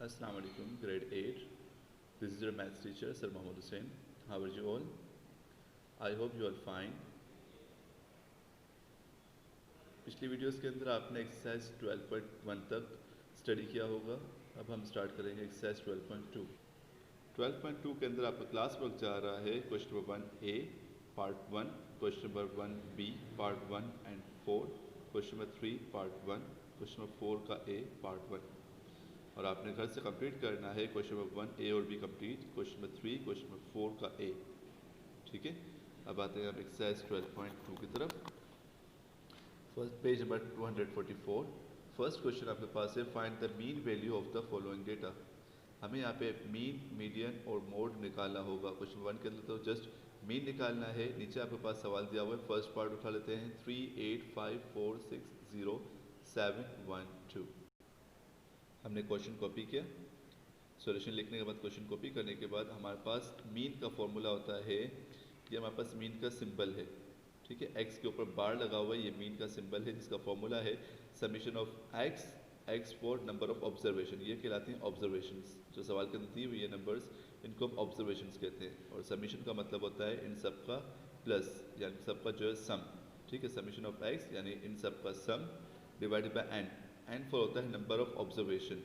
Assalamu alaikum, grade 8. This is your maths teacher, Sir Mohammad Hussain. How are you all? I hope you are fine. पिछली videos के अंदर आपने exercise 12.1 तक study किया होगा। अब हम स्टार्ट करेंगे एक्सरसाइज 12.2। 12.2 के अंदर आपका क्लास वर्क जा रहा है question number 1A part 1, question number 1B part 1 and 4, question number 3 part 1, question number 4 का A पार्ट 1। और आपने घर से कंप्लीट करना है क्वेश्चन नंबर 1A और B complete, question number 3, question number 4 का A। ठीक है, अब आते हैं हम एक्सरसाइज 12.2 की तरफ। First page number 244। First question आपके पास है, find the mean value of the following data. हमें यहाँ पे मीन, मीडियन और मोड निकालना होगा। क्वेश्चन 1 के अंदर तो जस्ट मीन निकालना है। नीचे आपके पास सवाल दिया हुआ है, फर्स्ट पार्ट उठा लेते हैं, 3 8 5 4 6 0 7 1 2। हमने क्वेश्चन कॉपी किया। सॉल्यूशन लिखने के बाद क्वेश्चन कॉपी करने के बाद हमारे पास मीन का फॉर्मूला होता है, ये हमारे पास मीन का सिंबल है। ठीक है, एक्स के ऊपर बार लगा हुआ है, ये मीन का सिंबल है जिसका फॉर्मूला है summation of x for number of observation. ये कहलाती हैं ऑब्जर्वेशंस। जो सवाल के अंदर दी हुई ये नंबर्स, इनको हम ऑब्जर्वेशंस कहते हैं। और समीशन का मतलब होता है इन सब का प्लस, यानी सबका जो है सम। ठीक है, समीशन ऑफ एक्स यानी इन सब का sum divided by N. N for होता है number of observation,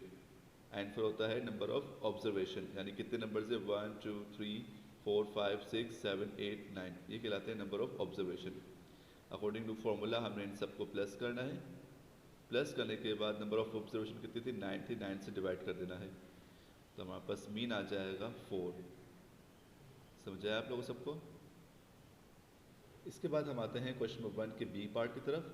N for होता है नंबर ऑफ ऑब्जर्वेशन यानी कितने नंबर से 1 2 3 4 5 6 7 8 9, ये कहलाते हैं number of observation. According to formula हमने इन सबको प्लस करना है। प्लस करने के बाद नंबर ऑफ ऑब्जर्वेशन कितनी थी, 9 थी, 9 से डिवाइड कर देना है तो हमारे पास मीन आ जाएगा 4। समझ आया आप लोगों सबको? इसके बाद हम आते हैं क्वेश्चन नंबर 1 के बी पार्ट की तरफ।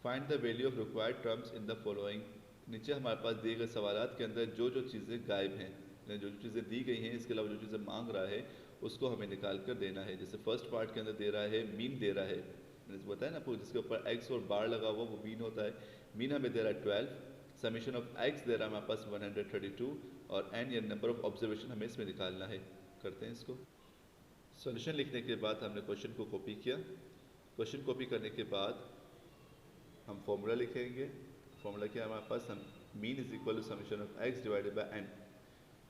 Find the value of required terms in the following. नीचे हमारे पास दिए गए सवालात के अंदर जो जो चीज़ें गायब हैं, जो जो चीज़ें दी गई हैं, इसके अलावा जो चीज़ें मांग रहा है उसको हमें निकाल कर देना है। जैसे फर्स्ट पार्ट के अंदर दे रहा है मीन दे रहा है, मैंने बताया ना आपको, जिसके ऊपर एक्स और बार लगा हुआ वो मीन होता है। मीन हमें दे रहा है 12, समीशन ऑफ एक्स दे रहा है हमारे पास 132 और एन या नंबर ऑफ ऑब्जर्वेशन हमें इसमें निकालना है। करते हैं इसको। सॉल्यूशन लिखने के बाद हमने क्वेश्चन को कॉपी किया। क्वेश्चन कॉपी करने के बाद हम फॉर्मूला लिखेंगे। फॉर्मूला क्या है हमारे पास, हम mean is equal to summation of X divided by N.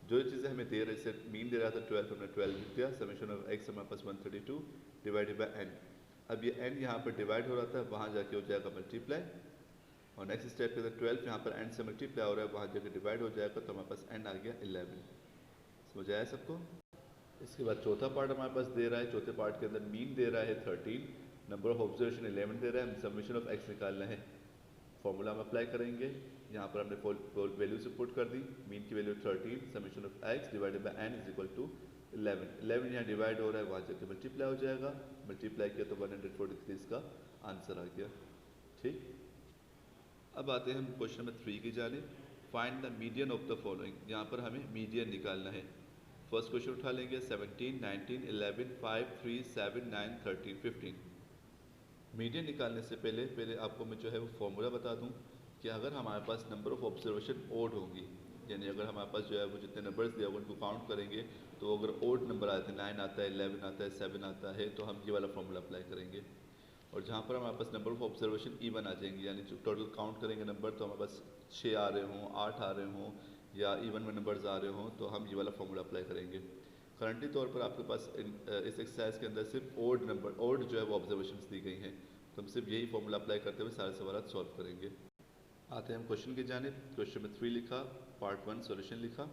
जो चीज़ें हमें दे रहे, जैसे मीन दे रहा था 12, हमने 12 लिख दिया। समीशन ऑफ एक्स हमारे पास 132 डिवाइडेड बाय एन। अब ये एन यहाँ पर डिवाइड हो रहा था, वहाँ जाके हो जाएगा मल्टीप्लाई, और नेक्स्ट स्टेप के अंदर 12 यहाँ पर एन से मल्टीप्लाई हो रहा है, वहाँ जाके डिवाइड हो जाएगा तो हमारे पास एन आ गया 11। समझ आया सबको? इसके बाद चौथा पार्ट हमारे पास दे रहा है। चौथे पार्ट के अंदर मीन दे रहा है 13, नंबर ऑफ ऑब्जर्वेशन 11 दे रहा है, हम समीशन ऑफ एक्स निकालना है। फॉर्मूला हम अप्लाई करेंगे। यहाँ पर हमने वैल्यू से पुट कर दी। मीन की value 13, summation of X divided by N is equal to 11। 11 यहाँ डिवाइड हो रहा है, वहाँ जाके मल्टीप्लाई हो जाएगा। मल्टीप्लाई किया तो 143 इसका आंसर आ गया। ठीक, अब आते हैं हम क्वेश्चन नंबर 3 की जानिब। Find the median of the following. यहाँ पर हमें मीडियन निकालना है। फर्स्ट क्वेश्चन उठा लेंगे, 17 19 11 5 3 7 9 13 15। मीडियन निकालने से पहले आपको मैं जो है वो फॉर्मूला बता दूं कि अगर हमारे पास नंबर ऑफ ऑब्जर्वेशन ओड होंगी, यानी अगर हमारे पास जो है वो जितने नंबर्स दिया हुआ उनको काउंट करेंगे तो अगर ओड नंबर आते हैं, 9 आता है, 11 आता है, 7 आता है, तो हम ये वाला फॉर्मूला अप्लाई करेंगे। और जहाँ पर हमारे पास नंबर ऑफ ऑब्जर्वेशन इवन आ जाएंगे, यानी जो टोटल काउंट करेंगे नंबर, तो हमारे पास 6 आ रहे हों, 8 आ रहे हों या इवन में नंबर्स आ रहे हों, तो हम ये वाला फॉर्मूला अप्लाई करेंगे। करंटली तौर पर आपके पास इस एक्सरसाइज के अंदर सिर्फ ओड नंबर, ओड जो है वो ऑब्जर्वेशंस दी गई हैं, तो हम सिर्फ यही फॉर्मूला अप्लाई करते हुए सारे सवाल सॉल्व करेंगे। आते हैं हम क्वेश्चन की जानिब। क्वेश्चन में 3 लिखा, पार्ट 1 सॉल्यूशन लिखा।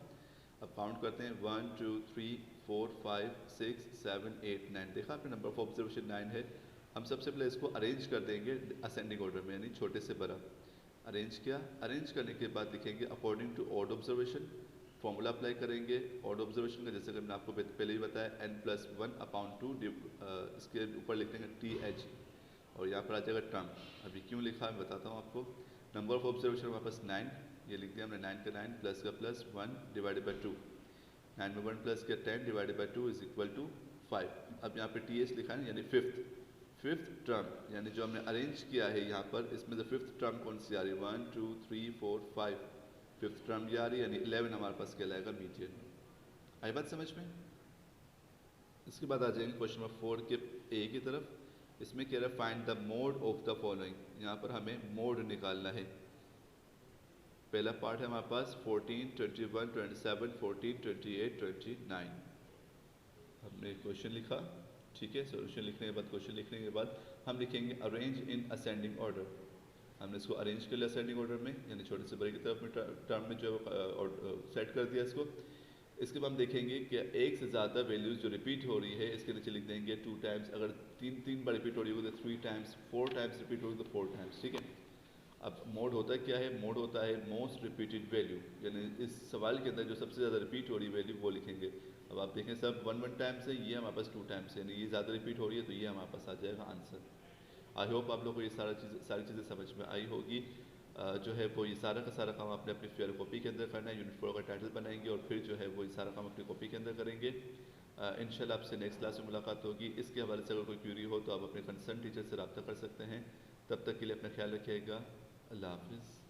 अब काउंट करते हैं, 1 2 3 4 5 6 7 8 9। देखा आपने नंबर ऑफ ऑब्जर्वेशन 9 है। हम सबसे पहले इसको अरेंज कर देंगे असेंडिंग ऑर्डर में, यानी छोटे से बड़ा। अरेंज किया, अरेंज करने के बाद लिखेंगे according to odd observation. Formula apply करेंगे ऑड ऑब्जर्वेशन का, जैसे कि मैंने आपको पहले ही बताया, n+1/2 इसके ऊपर लिख देंगे TH और यहाँ पर आ जाएगा टर्म। अभी क्यों लिखा मैं बताता हूँ आपको। नंबर ऑफ ऑब्जर्वेशन हमारे पास 9, ये लिख दिया हमने, 9 का 9 प्लस का प्लस 1 डिवाइडेड बाई 2। 9 में 1 प्लस किया 10 divided by 2 is equal to 5। अब यहाँ पे TH लिखा है यानी फिफ्थ टर्म, यानी जो हमने अरेंज किया है यहाँ पर, इसमें से फिफ्थ टर्म कौन सी आ रही है, 1 2 3 4 5, फिफ्थ टर्म ये आ रही है, यानी 11 हमारे पास कहलाएगा मीडियन। आई बात समझ में? इसके बाद आ जाएंगे क्वेश्चन नंबर 4 के ए की तरफ। इसमें कह रहा है find the mode of the following. यहाँ पर हमें मोड निकालना है। पहला पार्ट है हमारे पास 14, 21, 27, 14, 28, 29। हमने क्वेश्चन लिखा, ठीक है। सॉल्यूशन लिखने के बाद, क्वेश्चन लिखने के बाद हम लिखेंगे अरेंज इन असेंडिंग ऑर्डर। हमने इसको अरेंज कर लिया असेंडिंग ऑर्डर में, यानी छोटे से बड़े की तरफ में टर्म में जो सेट कर दिया इसको। इसके बाद हम देखेंगे कि एक से ज़्यादा वैल्यूज़ जो रिपीट हो रही है इसके नीचे लिख देंगे 2 टाइम्स। अगर तीन बार रिपीट हो रही होगी तो 3 टाइम्स, 4 टाइम्स रिपीट होगी तो 4 टाइम्स, ठीक है। अब मोड होता क्या है? मोड होता है मोस्ट रिपीटेड वैल्यू, यानी इस सवाल के अंदर जो सबसे ज़्यादा रिपीट हो रही वैल्यू वो लिखेंगे। अब आप देखें सब 1 टाइम्स है, ये हमारे पास 2 टाइम्स है, यानी ये ज़्यादा रिपीट हो रही है तो ये हमारे पास आ जाएगा आंसर। आई होप आप लोगों को ये सारी चीज़ें समझ में आई होगी। जो है वो ये सारा का सारा काम आपने अपनी फेयर कॉपी के अंदर करना है। यूनिट 4 का टाइटल बनाएंगे और फिर जो है वो ये सारा काम अपनी कॉपी के अंदर करेंगे। इंशाल्लाह आपसे नेक्स्ट क्लास में मुलाकात होगी। इसके हवाले से अगर कोई क्यूरी हो तो आप अपने कंसर्न टीचर से रब्ता कर सकते हैं। तब तक के लिए अपना ख्याल रखिएगा। अल्लाह हाफिज़।